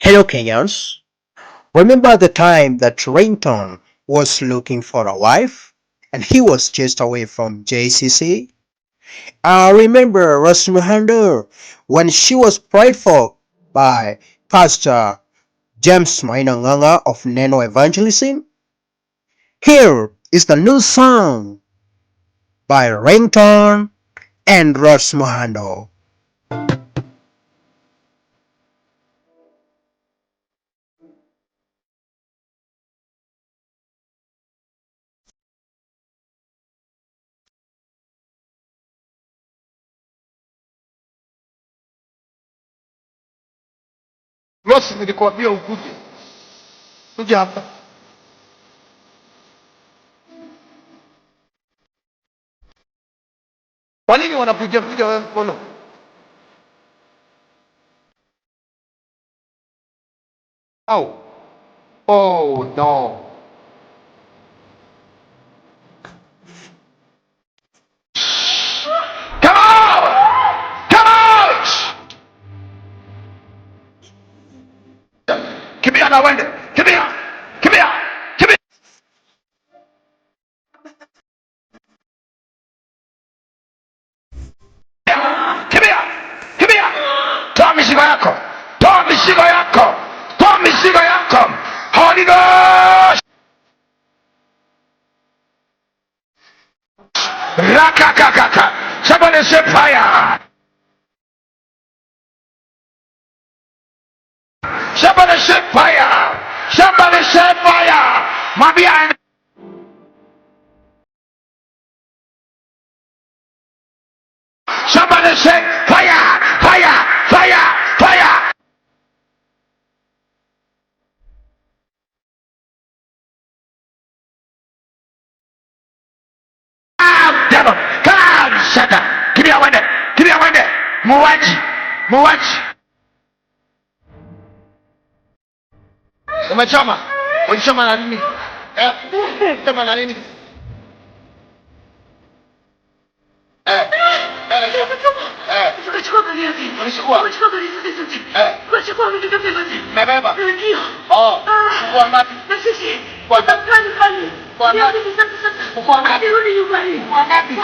Hello, Kenyans. Remember the time that Rington was looking for a wife and he was chased away from JCC? I remember Rosmuhando when she was prayed for by Pastor James Mainanganga of Neno Evangelism. Here is the new song by Rington and Rosmuhando. Rosi, nilikwambia ukuje. Kuja hapa. Kwa nini wanakuja kuja wewe mkono? Au. Oh no. Come out! Come out! Kimbia na wende. Kimbia. Kimbia. Kimbia. Kimbia. Kimbia. Toa mizigo yako. Toa mizigo yako. Toa mizigo yako. Holy Ghost. Rakakakaka. Somebody say fire. Somebody say fire. Somebody say fire. Mabia. Somebody say fire. Fire. Fire. Fire. Devil, come, Satan. Give me a window. Give me a window. Muwaji. Muwaji. Umechoma. Ulichoma na nini? Choma na nini? Ukachukua gari yake. Ulichukua? Ukachukua gari zote zote. Ukachukua vitu vyote vyote. Mebeba? Ndio. Oh. Kwa ngapi? Na sisi. Kwa ngapi? Kani. Kwa Ndio ngapi? hivi sasa. Kwa ngapi? Nirudi nyumbani. Kwa ngapi?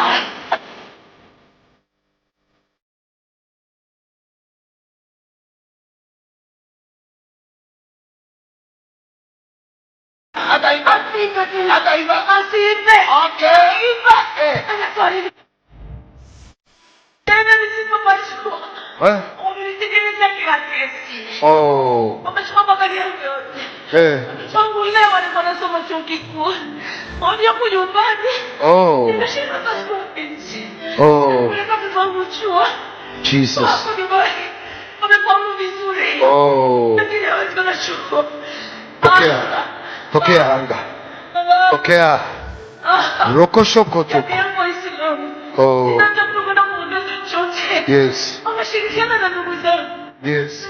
Hata iba. Asipe tu. Hata iba. Asipe. Okay. Iba. Eh. Anaswali. Tena nisipopachukua. Wamenitengeneza kesi. Oh. Wamechukua magari yangu yote. Tangu leo alikuwa anasoma chuo kikuu. Wamekuja nyumbani. Oh. Nimeshika passport nchi. Oh. Kuleta vifangu chuo. Jesus. Wako nyumbani. Wamefaulu vizuri. Oh. Lakini hawezi kwenda chuo. Pokea. Pokea anga. Pokea. Rokoshoko tu. Yapi yangu Waislamu. Oh. Sina cha kwenda kuongeza chochote. Yes. Wameshirikiana na ndugu zangu. Yes.